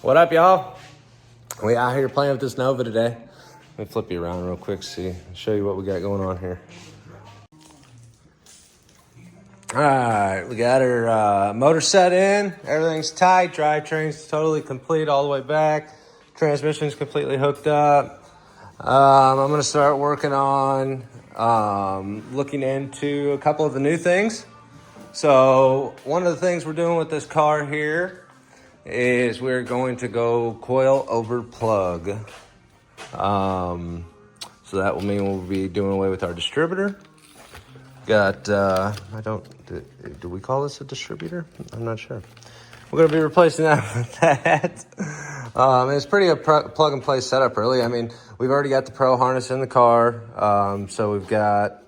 What up, y'all? We out here playing with this Nova today. Let me flip you around real quick, show you what we got going on here. All right, we got our motor set in. Everything's tight. Drivetrain's totally complete all the way back. Transmission's completely hooked up. I'm going to start working on looking into a couple of the new things. So one of the things we're doing with this car here is we're going to go coil over plug. So that will mean we'll be doing away with our distributor. Got, do we call this a distributor? I'm not sure. We're going to be replacing that with that. It's pretty a plug and play setup, really. I mean, we've already got the Pro harness in the car. So we've got,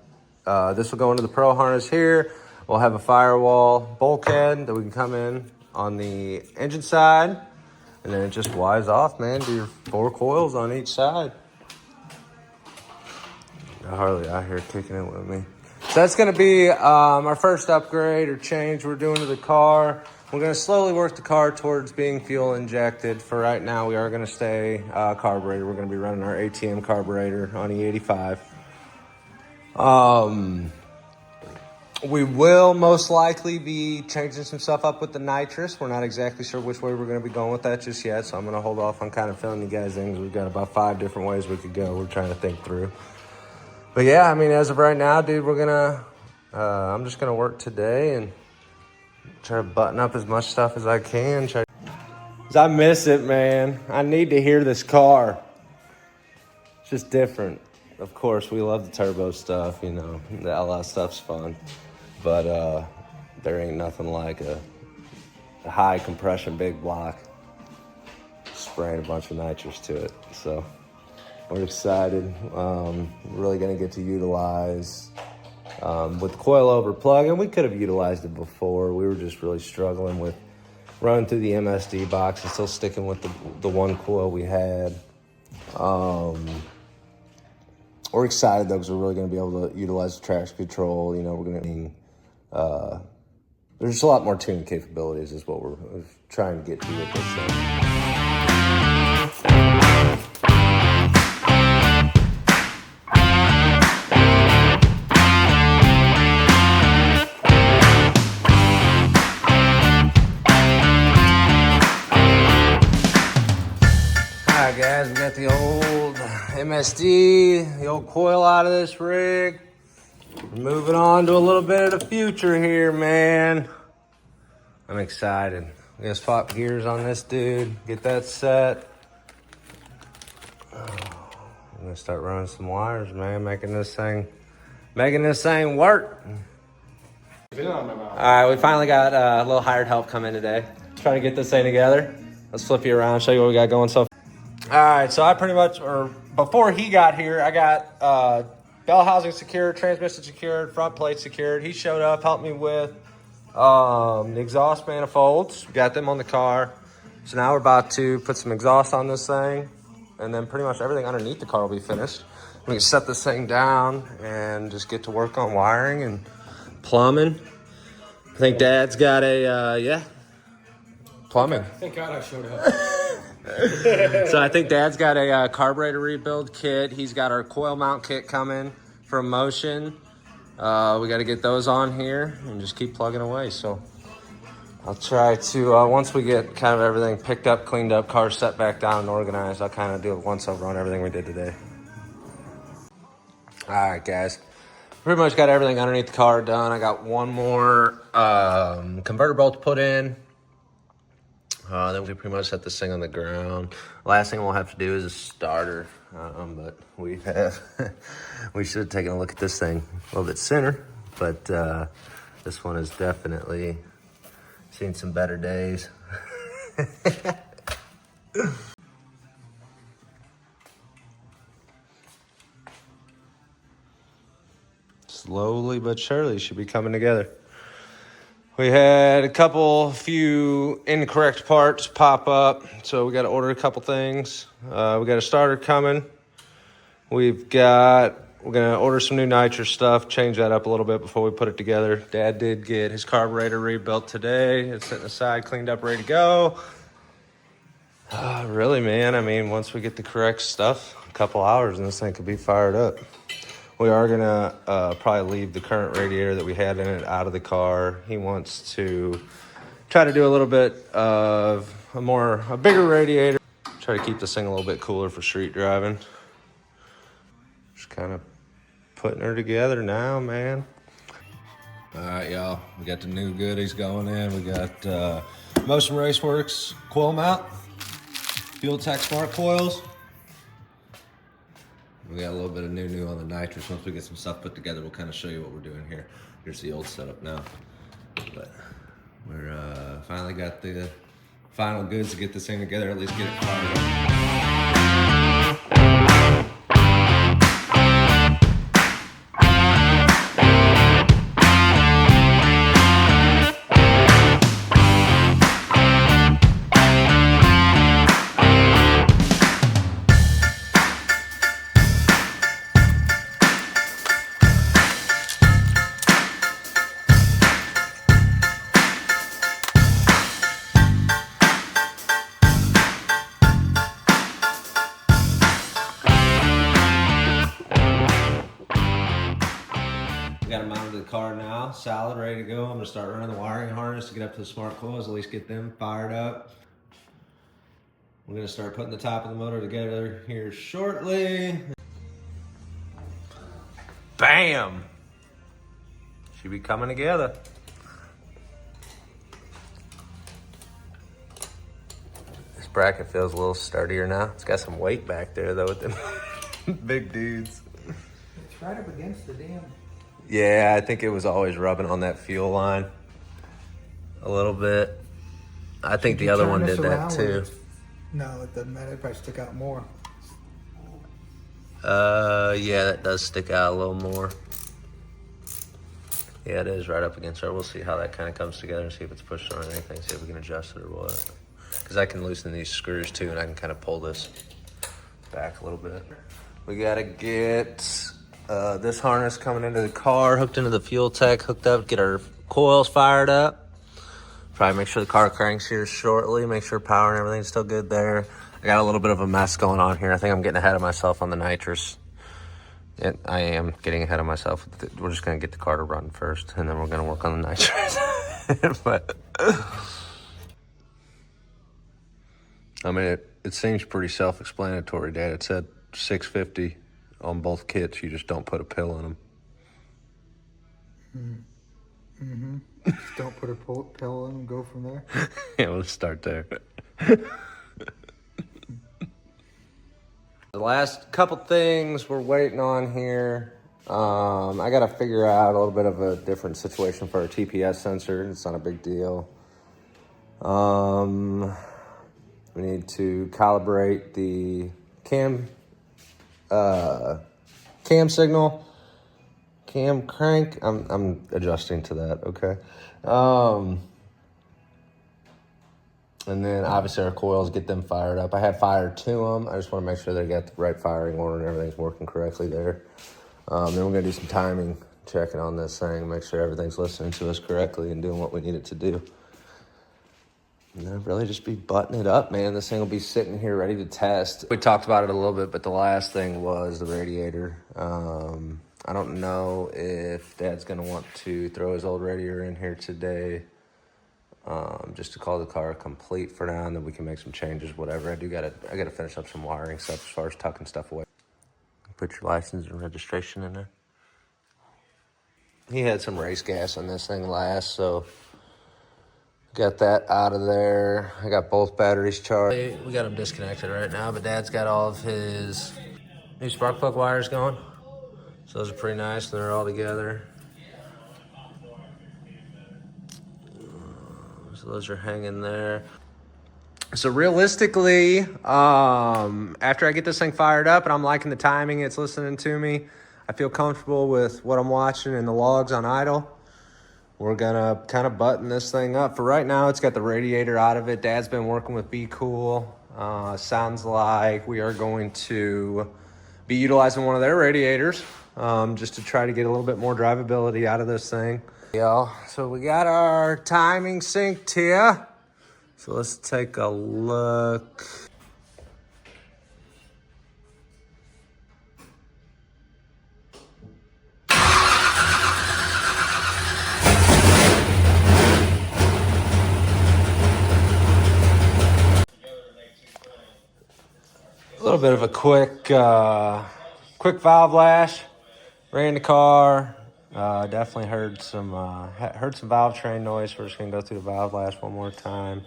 this will go into the Pro harness here. We'll have a firewall bulkhead that we can come in on the engine side. And then it just wires off, man. Do your 4 coils on each side. Harley out here kicking it with me. So that's going to be our first upgrade or change we're doing to the car. We're going to slowly work the car towards being fuel injected. For right now, we are going to stay carburetor. We're going to be running our ATM carburetor on E85. We will most likely be changing some stuff up with the nitrous. We're not exactly sure which way we're going to be going with that just yet, so I'm going to hold off on kind of filling you guys in because we've got about 5 different ways we could go. We're trying to think through. But yeah, I mean, as of right now, dude, I'm just gonna work today and try to button up as much stuff as I can. Cause I miss it, man. I need to hear this car. It's just different. Of course, we love the turbo stuff, you know, the LS stuff's fun. But there ain't nothing like a high compression big block spraying a bunch of nitrous to it, so. We're excited. We're really going to get to utilize with the coil over plug, and we could have utilized it before. We were just really struggling with running through the MSD box and still sticking with the one coil we had. We're excited though because we're really going to be able to utilize the traction control. You know, we're going to there's just a lot more tuning capabilities is what we're trying to get to with this thing. Guys, we got the old MSD, the old coil out of this rig. We're moving on to a little bit of the future here, man. I'm excited. We gotta swap gears on this dude, get that set. I'm gonna start running some wires, man, making this thing work. All right, we finally got a little hired help come in today. Trying to get this thing together. Let's flip you around, show you what we got going so far. All right, so I pretty much, or before he got here, I got bell housing secured, transmission secured, front plate secured. He showed up, helped me with the exhaust manifolds. We got them on the car. So now we're about to put some exhaust on this thing, and then pretty much everything underneath the car will be finished. We can set this thing down and just get to work on wiring and plumbing. I think Dad's got a, plumbing. Thank God I showed up. So I think Dad's got a carburetor rebuild kit. He's got our coil mount kit coming from Motion. We got to get those on here and just keep plugging away. So I'll try to, once we get kind of everything picked up, cleaned up, car set back down and organized, I'll kind of do a once-over on everything we did today. All right, guys. Pretty much got everything underneath the car done. I got one more converter bolt to put in. Then we pretty much set this thing on the ground. Last thing we'll have to do is a starter, but we should have taken a look at this thing a little bit sooner, but this one has definitely seen some better days. Slowly but surely should be coming together. We had a few incorrect parts pop up, so we got to order a couple things. We got a starter coming. We're going to order some new nitrous stuff, change that up a little bit before we put it together. Dad did get his carburetor rebuilt today. It's sitting aside, cleaned up, ready to go. Really, man. I mean, once we get the correct stuff, a couple hours and this thing could be fired up. We are gonna probably leave the current radiator that we had in it out of the car. He wants to try to do a little bit of a bigger radiator. Try to keep this thing a little bit cooler for street driving. Just kind of putting her together now, man. All right, y'all. We got the new goodies going in. We got Motion Raceworks coil mount, Fuel Tech Smart coils. We got a little bit of new on the nitrous. Once we get some stuff put together, we'll kind of show you what we're doing here. Here's the old setup now. But we're finally got the final goods to get this thing together, at least get it fired up. We got it mounted to the car now, solid, ready to go. I'm gonna start running the wiring harness to get up to the smart coils, at least get them fired up. We're gonna start putting the top of the motor together here shortly. Bam! Should be coming together. This bracket feels a little sturdier now. It's got some weight back there though with them big dudes. It's right up against the damn. Yeah, I think it was always rubbing on that fuel line a little bit. I think the other one did that too. No, it doesn't matter. It probably stick out more. Yeah, that does stick out a little more. Yeah, it is right up against her. We'll see how that kind of comes together and see if it's pushed on anything, see if we can adjust it or what. Because I can loosen these screws too, and I can kind of pull this back a little bit. We gotta get this harness coming into the car, hooked into the fuel tech, hooked up, get our coils fired up. Probably make sure the car cranks here shortly, make sure power and everything's still good there. I got a little bit of a mess going on here. I think I'm getting ahead of myself on the nitrous. I am getting ahead of myself. We're just gonna get the car to run first, and then we're gonna work on the nitrous. But I mean, it seems pretty self-explanatory, Dad. It said 650 on both kits. You just don't put a pill in them. Mm-hmm. Just don't put a pill in and go from there. Yeah, let's start there. The last couple things we're waiting on here. I got to figure out a little bit of a different situation for our TPS sensor. It's not a big deal. We need to calibrate the cam signal, cam crank. I'm adjusting to that. Okay. And then obviously our coils, get them fired up. I had fired to them. I just want to make sure they got the right firing order and everything's working correctly there. Then we're going to do some timing checking on this thing, make sure everything's listening to us correctly and doing what we need it to do. And then really just be buttoning it up, man. This thing will be sitting here ready to test. We talked about it a little bit, but the last thing was the radiator. I don't know if Dad's going to want to throw his old radiator in here today. Just to call the car complete for now, and then we can make some changes, whatever. I gotta finish up some wiring stuff as far as tucking stuff away. Put your license and registration in there. He had some race gas on this thing last, so got that out of there. I got both batteries charged. We got them disconnected right now, but Dad's got all of his new spark plug wires going. So those are pretty nice, and they're all together. So those are hanging there. So realistically, after I get this thing fired up and I'm liking the timing, it's listening to me, I feel comfortable with what I'm watching and the logs on idle. We're gonna kind of button this thing up. For right now, it's got the radiator out of it. Dad's been working with Be Cool. Sounds like we are going to be utilizing one of their radiators just to try to get a little bit more drivability out of this thing. Y'all, so we got our timing synced here. So let's take a look. A little bit of a quick valve lash. Ran the car. Definitely heard some valve train noise. We're just gonna go through the valve lash one more time.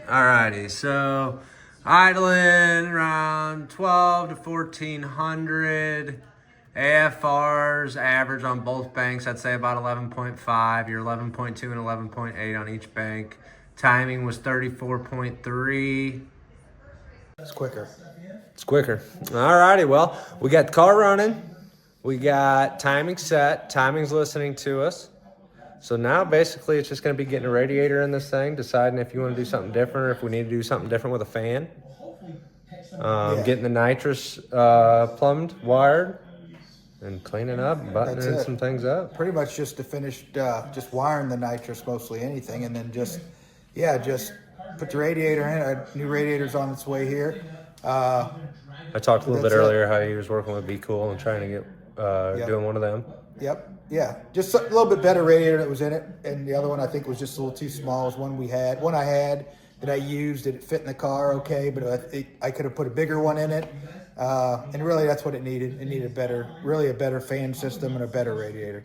Alrighty, so idling around 12 to 1400. AFRs average on both banks, I'd say about 11.5. You're 11.2 and 11.8 on each bank. Timing was 34.3. It's quicker. It's quicker. Alrighty, well, we got the car running. We got timing set. Timing's listening to us. So now basically it's just going to be getting a radiator in this thing, deciding if you want to do something different or if we need to do something different with a fan. Getting the nitrous plumbed, wired, and cleaning up, buttoning some things up. Pretty much just to finish, just wiring the nitrous, mostly anything, and then just put the radiator in. A new radiator's on its way here. I talked a little bit earlier how he was working with Be Cool and trying to get doing one of them. Yep. Yeah, just a little bit better radiator that was in it, and the other one I think was just a little too small. It was one I had that I used. It fit in the car okay, but I could have put a bigger one in it, and really that's what it needed. It needed a better fan system and a better radiator.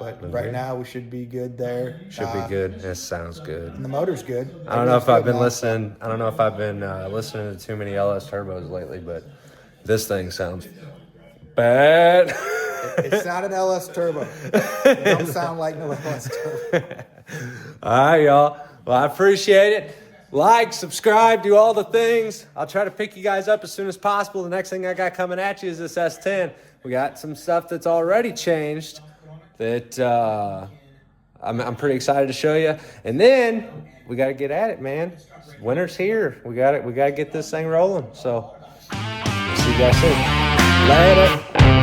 But right now we should be good there. Should be good. It sounds good. And the motor's good. I don't know if I've been listening. I don't know if I've been listening to too many LS turbos lately, but this thing sounds bad. It's not an LS turbo. It don't sound like no LS turbo. All right, y'all. Well, I appreciate it. Like, subscribe, do all the things. I'll try to pick you guys up as soon as possible. The next thing I got coming at you is this S10. We got some stuff that's already changed that I'm pretty excited to show you. And then we got to get at it, man. Winter's here. We got to get this thing rolling. So, we'll see you guys soon. Later.